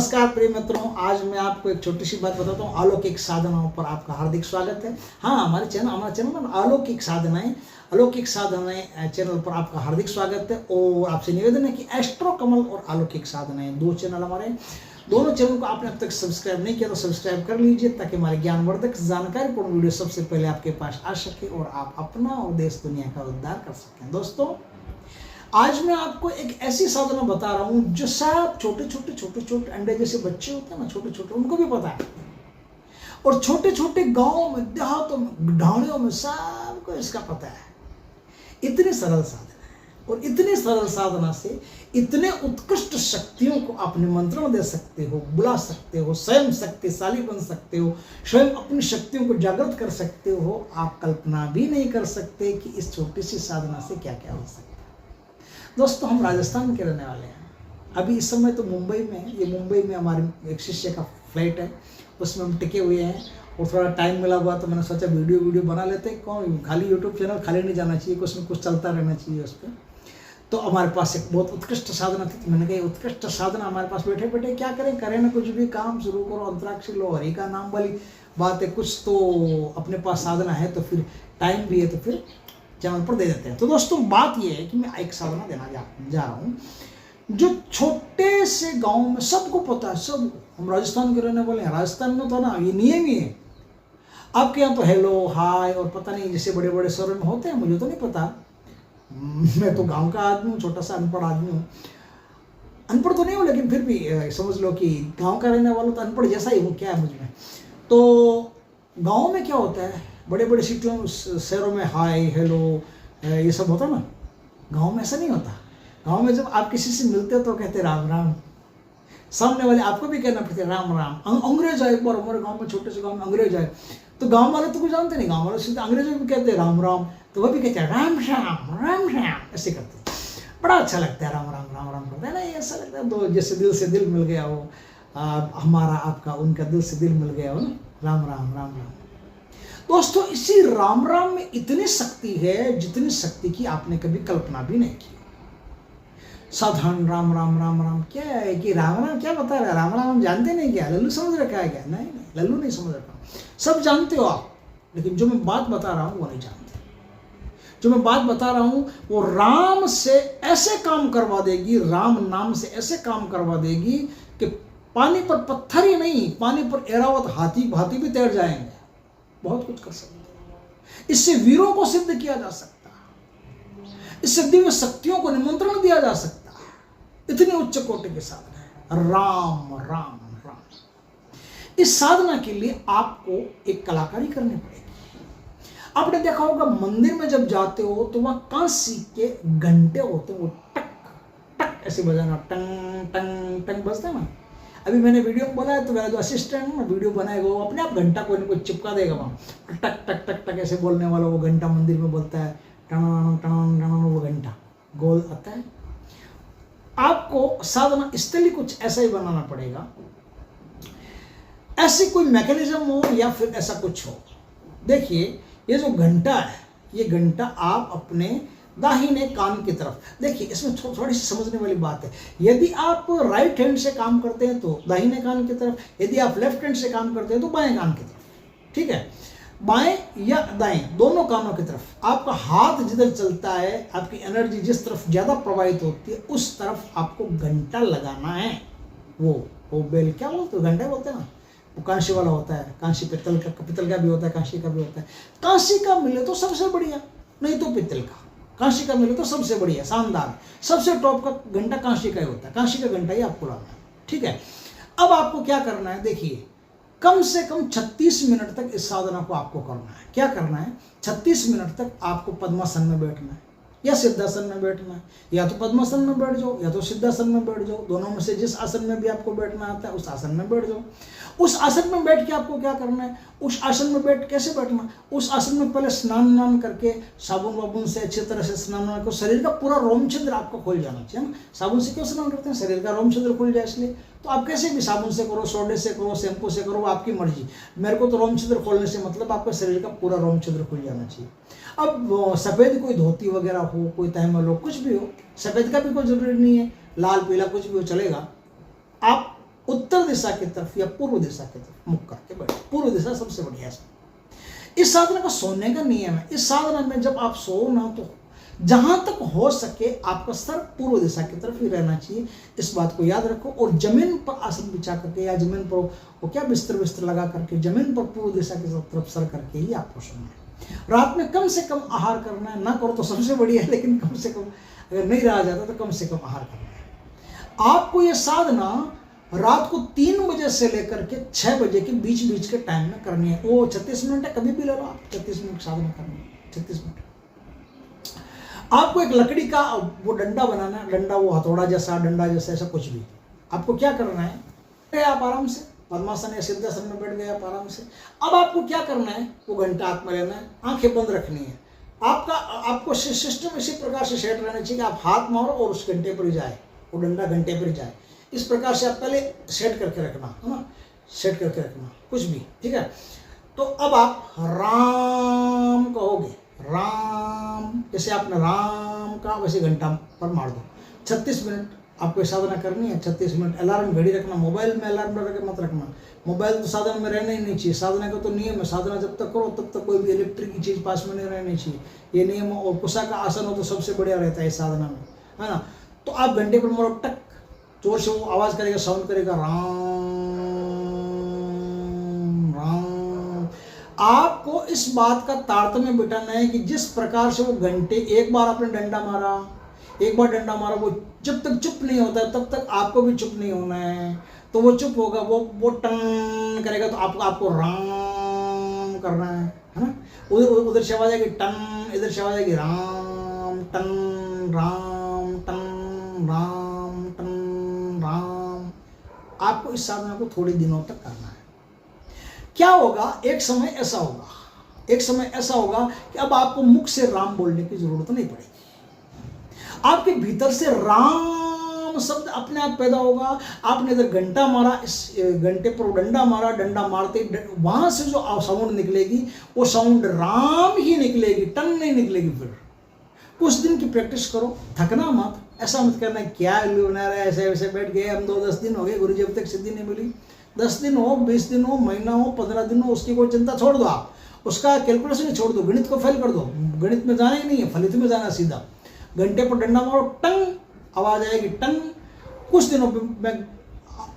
नमस्कार प्रिय मित्रों, आज मैं आपको एक छोटी सी बात बताता हूँ। अलौकिक साधनाओं पर आपका हार्दिक स्वागत है। हाँ, हमारे चैनल पर अलौकिक साधनाएं चैनल पर आपका हार्दिक स्वागत है। और आपसे निवेदन है कि एस्ट्रो कमल और अलौकिक साधनाएं दो चैनल हमारे, दोनों चैनल को आपने अब तक सब्सक्राइब नहीं किया तो सब्सक्राइब कर लीजिए, ताकि हमारे ज्ञानवर्धक जानकारीपूर्ण वीडियो सबसे पहले आपके पास आ सके और आप अपना और देश दुनिया का उद्धार कर सकें। दोस्तों, आज मैं आपको एक ऐसी साधना बता रहा हूं जो सब छोटे छोटे अंडे जैसे बच्चे होते हैं ना, छोटे छोटे, उनको भी पता है। और छोटे छोटे गांवों में, देहातों में, ढाणियों में सबको इसका पता है। इतनी सरल साधना है, और इतनी सरल साधना से इतने उत्कृष्ट शक्तियों को आप निमंत्रण दे सकते हो, बुला सकते हो, स्वयं शक्तिशाली बन सकते हो, स्वयं अपनी शक्तियों को जागृत कर सकते हो। आप कल्पना भी नहीं कर सकते कि इस छोटी सी साधना से क्या क्या हो सकता है। दोस्तों, हम राजस्थान के रहने वाले हैं। अभी इस समय तो मुंबई में हमारे एक शिष्य का फ्लाइट है, उसमें हम टिके हुए हैं। और थोड़ा टाइम मिला हुआ तो मैंने सोचा वीडियो बना लेते हैं। कौन खाली यूट्यूब चैनल खाली नहीं जाना चाहिए, कुछ न कुछ चलता रहना चाहिए उस पर। तो हमारे पास एक बहुत उत्कृष्ट साधना थी, तो मैंने कहा उत्कृष्ट साधना हमारे पास बैठे बैठे क्या करें ना, कुछ भी काम शुरू करो, अंतराक्षी लो, हरि का नाम वाली बात है। कुछ तो अपने पास साधना है, तो फिर टाइम भी है, तो फिर चैनल पर दे देते हैं। तो दोस्तों, बात यह है कि मैं एक साधना देना जा रहा हूँ जो छोटे से गांव में सबको पता है। सब हम राजस्थान के रहने वाले हैं। राजस्थान में तो ना ये नियम ही है। आपके यहाँ तो हेलो, हाय और पता नहीं जैसे बड़े बड़े शहरों में होते हैं, मुझे तो नहीं पता। मैं तो गांव का आदमी हूँ, छोटा सा अनपढ़ आदमी हूँ। अनपढ़ तो नहीं हूँ, लेकिन फिर भी समझ लो कि गाँव का रहने वाला तो अनपढ़ जैसा ही हूँ, क्या है मुझ में। तो गाँव में क्या होता है, बड़े बड़े सिटियों शहरों में हाय हेलो ये सब होता ना। गांव में ऐसा नहीं होता। गांव में जब आप किसी से मिलते हो तो कहते राम राम, सामने वाले आपको भी कहना पड़ता है राम राम। अंग्रेज आए एक बार हमारे गांव में, छोटे से गांव में अंग्रेज आए, तो गांव वाले तो कुछ जानते नहीं, गांव वाले सीधे अंग्रेजों भी कहते हैं राम राम, तो वह भी कहते हैं राम राम ऐसे करते। बड़ा अच्छा लगता है, राम राम करते हैं ना। ऐसा लगता है तो जैसे दिल से दिल मिल गया हो, हमारा आपका उनका दिल से दिल मिल गया हो ना। राम राम। दोस्तों, इसी राम राम में इतनी शक्ति है जितनी शक्ति की आपने कभी कल्पना भी नहीं की। साधारण राम राम क्या है कि राम क्या बता रहा है। राम हम जानते नहीं क्या, लल्लू समझ रखा है क्या? नहीं, लल्लू नहीं समझ रखा। सब जानते हो आप, लेकिन जो मैं बात बता रहा हूं वो नहीं जानते। जो मैं बात बता रहा हूं वो राम से ऐसे काम करवा देगी, राम नाम से ऐसे काम करवा देगी कि पानी पर पत्थर ही नहीं, पानी पर एरावत हाथी भी तैर जाएंगे। बहुत कुछ कर सकते हैं। इससे वीरों को सिद्ध किया जा सकता है, इससे दिव्य शक्तियों को निमंत्रण दिया जा सकता है। इतनी उच्च कोटि की साधना है राम। इस साधना के लिए आपको एक कलाकारी करनी पड़ेगी। आपने देखा होगा मंदिर में जब जाते हो तो वहां कांसी के घंटे होते हैं, वो टक टक ऐसे बजाना, टंग टंग टंग बजता है ना। अभी मैंने वीडियो में बोला है, तो मेरा जो असिस्टेंट है ना, वीडियो बनाएगा, वो अपने आप घंटा कोई ना कोई चिपका देगा वहाँ। टक टक टक टक ऐसे बोलने वाला वो घंटा मंदिर में बोलता है, टन टन टन, वो घंटा गोल आता है। आपको साधना स्थली कुछ ऐसा ही बनाना पड़ेगा, ऐसी कोई मैकेनिज्म हो या फिर ऐसा कुछ हो। देखिए, ये जो घंटा है, ये घंटा आप अपने दाहिने कान की तरफ, देखिए इसमें थोड़ी सी समझने वाली बात है। यदि आप राइट हैंड से काम करते हैं तो दाहिने कान की तरफ, यदि आप लेफ्ट हैंड से काम करते हैं तो बाएं कान की तरफ। ठीक है, बाएं या दाएं दोनों कानों की तरफ। आपका हाथ जिधर चलता है, आपकी एनर्जी जिस तरफ ज्यादा प्रवाहित होती है, उस तरफ आपको घंटा लगाना है। वो बेल क्या बोलते हो, घंटा बोलते हैं ना, वो कांसी वाला होता है। कांसी पित्तल का भी होता है, कांसी का भी होता है। कांसी का मिले तो सबसे बढ़िया, नहीं तो पित्तल का। कांसी का मिले तो सबसे बढ़िया, शानदार, सबसे टॉप का घंटा कांसी का ही होता है। कांसी का घंटा ही आपको लाना है। ठीक है, अब आपको क्या करना है, देखिए कम से कम 36 मिनट तक इस साधना को आपको करना है। क्या करना है, 36 मिनट तक आपको पद्मासन में बैठना है या सिद्धासन में बैठना है। या तो पद्मासन में बैठ जाओ या तो सिद्धासन में बैठ जाओ, दोनों में से जिस आसन में भी आपको बैठना आता है उस आसन में बैठ जाओ। उस आसन में बैठ के आपको क्या करना है, उस आसन में बैठ कैसे बैठना, उस आसन में पहले स्नान करके साबुन वाबुन से अच्छी तरह से स्नान करके शरीर का पूरा रोम छिद्र आपको खुल जाना चाहिए ना। साबुन से क्यों स्नान करते हैं, शरीर का रोम छिद्र खुल जाए इसलिए। तो आप कैसे भी साबुन से करो, सोडे से करो, शैम्पू से करो, आपकी मर्जी। मेरे को तो रोम छिद्र खोलने से मतलब आपके शरीर का पूरा रोम छिद्र खुल जाना चाहिए। अब सफ़ेद कोई धोती वगैरह हो, कोई तहमल हो, कुछ भी हो, सफ़ेद का भी कोई जरूरी नहीं है, लाल पीला कुछ भी हो चलेगा। आप उत्तर दिशा की तरफ या पूर्व दिशा की तरफ मुख करके बैठो। पूर्व दिशा सबसे बढ़िया है। इस साधना का सोने का नियम है। इस साधना में जब आप सो ना तो जहां तक हो सके आपका सर पूर्व दिशा की तरफ ही रहना चाहिए। इस बात को याद रखो। और जमीन पर आसन बिछा करके या जमीन पर वो क्या बिस्तर लगा करके जमीन पर पूर्व दिशा की तरफ सर करके ही आपको सोना है। रात में कम से कम आहार करना है। ना करो तो सबसे बढ़िया है, लेकिन कम से कम अगर नहीं रहा जाता तो कम से कम आहार करना है। आपको ये साधना रात को 3 बजे से लेकर के 6 बजे के बीच के टाइम में करनी है। वो 36 मिनट है, कभी भी ले लो आप। 36 मिनट साधना करनी है, 36 मिनट। आपको एक लकड़ी का वो डंडा बनाना है। डंडा वो हथौड़ा जैसा, डंडा जैसा, ऐसा कुछ भी। आपको क्या करना है, आप आराम से पद्मासन या सिद्धासन में बैठ गए आप आराम से। अब आपको क्या करना है, वो घंटा हाथ में लेना है, आंखें बंद रखनी है। आपको सिस्टम इसी प्रकार से सेट रहना चाहिए कि आप हाथ मारो और उस घंटे पर ही जाए, वो डंडा घंटे पर ही जाए। इस प्रकार से आप पहले सेट करके रखना है ना, सेट करके रखना कुछ भी, ठीक है। तो अब आप राम कहोगे, राम, जैसे आपने राम का वैसे घंटा पर मार दो। 36 मिनट आपको साधना करनी है। 36 मिनट अलार्म घड़ी रखना। मोबाइल में अलार्म लगा के मत रखना। मोबाइल तो साधना में रहना ही नहीं चाहिए। साधना का तो नियम है, साधना जब तक करो तब तक कोई भी इलेक्ट्रिक की चीज़ पास में नहीं रहनी चाहिए, ये नियम। और कुशा का आसन हो तो सबसे बढ़िया रहता है इस साधना में, है ना। तो आप घंटे पर मारो, टक, जोर से वो आवाज़ करेगा, साउंड करेगा, राम राम। आपको इस बात का तारतम्य बिठाना है कि जिस प्रकार से वो घंटे, एक बार आपने डंडा मारा, वो जब तक चुप नहीं होता तब तक आपको भी चुप नहीं होना है। तो वो चुप होगा, वो टन करेगा तो आपको राम करना है ना। उधर से आवाज आएगी टन, इधर से आवाज आएगी राम, टन राम, टन राम, टन राम। आपको इस साधना को थोड़े दिनों तक करना है। क्या होगा, एक समय ऐसा होगा कि अब आपको मुख से राम बोलने की जरूरत नहीं पड़ेगी। आपके भीतर से राम शब्द अपने आप पैदा होगा। आपने इधर घंटा मारा, इस घंटे पर डंडा मारा, डंडा मारते वहां से जो साउंड निकलेगी वो साउंड राम ही निकलेगी, टन नहीं निकलेगी। फिर कुछ दिन की प्रैक्टिस करो, थकना मत। ऐसा मत करना क्या बना रहा है, ऐसे वैसे बैठ गए हम 10 दिन हो गए गुरु जी अब तक सिद्धि नहीं मिली। 10 दिन हो, 20 दिन हो, महीना हो, 15 दिन हो, उसकी कोई चिंता छोड़ दो। आप उसका कैलकुलेशन ही छोड़ दो, गणित को फेल कर दो। गणित में जाना ही नहीं है, फलित में जाना सीधा। घंटे पर डंडा मारो, टंग आवाज आएगी, टंग। कुछ दिनों में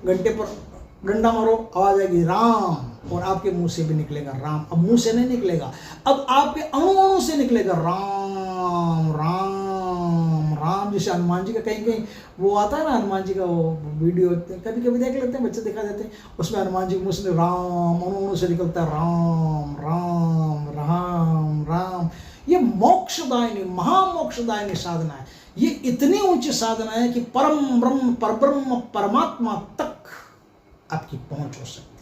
घंटे पर डंडा मारो, आवाज आएगी राम, और आपके मुंह से भी निकलेगा राम। अब मुंह से नहीं निकलेगा, अब आपके अणु से निकलेगा राम राम राम। जैसे हनुमान जी का कहीं वो आता है ना, हनुमान जी का वो वीडियो कभी कभी देख लेते हैं, बच्चे दिखा देते हैं, उसमें हनुमान जी मुंह से राम, अणु से निकलता है राम राम राम राम। ये मोक्षदायिनी, महामोक्षदायिनी साधना है। ये इतनी ऊंची साधना है कि परम ब्रह्म, परब्रह्म, परमात्मा तक आपकी पहुंच हो सकती है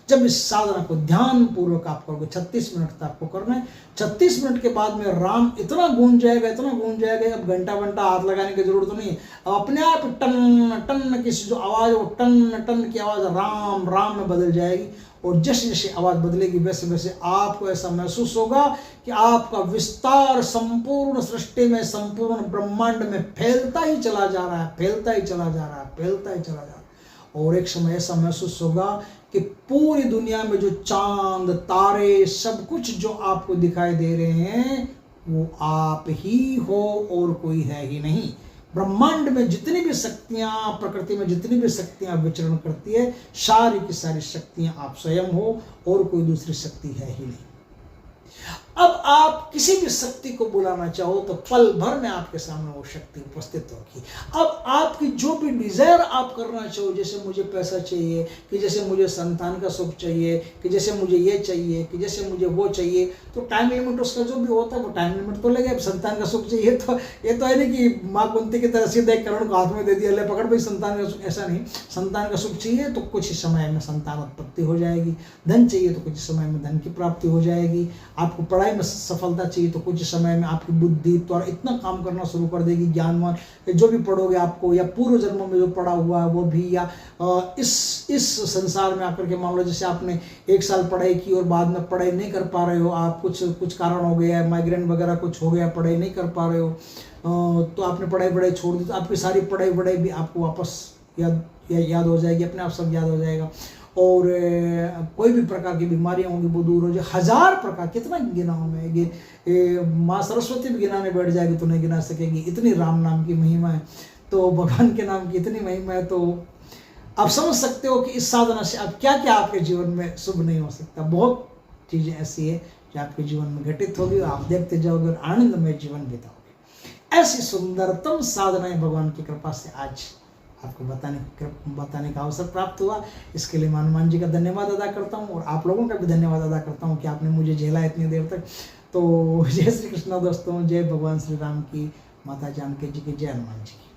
जब इस साधना को ध्यान पूर्वक आप करोगे। 36 मिनट तक आपको करना है। 36 मिनट के बाद में राम इतना गूंज जाएगा, इतना गूंज जाएगा, अब घंटा हाथ लगाने की जरूरत नहीं है। अब अपने आप टन टन की जो आवाज, वो टन टन की आवाज राम राम में बदल जाएगी। और जैसे जैसे आवाज बदलेगी वैसे वैसे आपको ऐसा महसूस होगा कि आपका विस्तार संपूर्ण सृष्टि में, संपूर्ण ब्रह्मांड में फैलता ही चला जा रहा है, फैलता ही चला जा रहा है, फैलता ही चला जा रहा है। और एक समय ऐसा महसूस होगा कि पूरी दुनिया में जो चांद, तारे, सब कुछ जो आपको दिखाई दे रहे हैं वो आप ही हो और कोई है ही नहीं। ब्रह्मांड में जितनी भी शक्तियां, प्रकृति में जितनी भी शक्तियां विचरण करती है, सारी की सारी शक्तियां आप स्वयं हो और कोई दूसरी शक्ति है ही नहीं। अब आप किसी भी शक्ति को बुलाना चाहो तो पल भर में आपके सामने वो शक्ति उपस्थित होगी। अब आपकी जो भी डिजायर आप करना चाहो, जैसे मुझे पैसा चाहिए, कि जैसे मुझे संतान का सुख चाहिए, कि जैसे मुझे ये चाहिए, कि जैसे मुझे वो चाहिए, तो टाइम लिमिट उसका जो भी होता है वो टाइम लिमिट तो लगे। अब संतान का सुख चाहिए तो ये तो है नहीं कि माँ कुंती की तरह सीधा 1 करोड़ को हाथ में दे दिया, ले पकड़ भाई संतान का सुख, ऐसा नहीं। संतान का सुख चाहिए तो कुछ ही समय में संतान उत्पत्ति हो जाएगी। धन चाहिए तो कुछ समय में धन की प्राप्ति हो जाएगी। आपको पढ़ाई में सफलता चाहिए तो कुछ समय में आपकी बुद्धि तो इतना काम करना शुरू कर देगी, ज्ञानवान जो भी पढ़ोगे आपको, या पूर्व जन्मों में जो पढ़ा हुआ है वो भी, या इस संसार में आकर के मान लो जैसे आपने 1 साल पढ़ाई की और बाद में पढ़ाई नहीं कर पा रहे हो, आप कुछ कारण हो गया, माइग्रेन वगैरह कुछ हो गया, पढ़ाई नहीं कर पा रहे हो, तो आपने पढ़ाई छोड़ दी, तो आपकी सारी पढ़ाई भी आपको वापस याद हो जाएगी, अपने आप सब याद हो जाएगा। और कोई भी प्रकार की बीमारियां होंगी वो दूर हो जाए। 1000 प्रकार, कितना गिनाऊं मैं, माँ सरस्वती भी गिनाने बैठ जाएगी तो नहीं गिना सकेगी, इतनी राम नाम की महिमा है, तो भगवान के नाम की इतनी महिमा है। तो आप समझ सकते हो कि इस साधना से अब क्या क्या आपके जीवन में शुभ नहीं हो सकता। बहुत चीज़ें ऐसी है जो आपके जीवन में घटित होगी और आप देखते जाओगे और आनंदमय जीवन बिताओगे। ऐसी सुंदरतम साधनाएं भगवान की कृपा से आज आपको बताने का अवसर प्राप्त हुआ। इसके लिए मैं हनुमान जी का धन्यवाद अदा करता हूँ और आप लोगों का भी धन्यवाद अदा करता हूँ कि आपने मुझे झेला इतनी देर तक। तो जय श्री कृष्ण दोस्तों, जय भगवान श्री राम की, माता जानकी जी की, जय हनुमान जी की।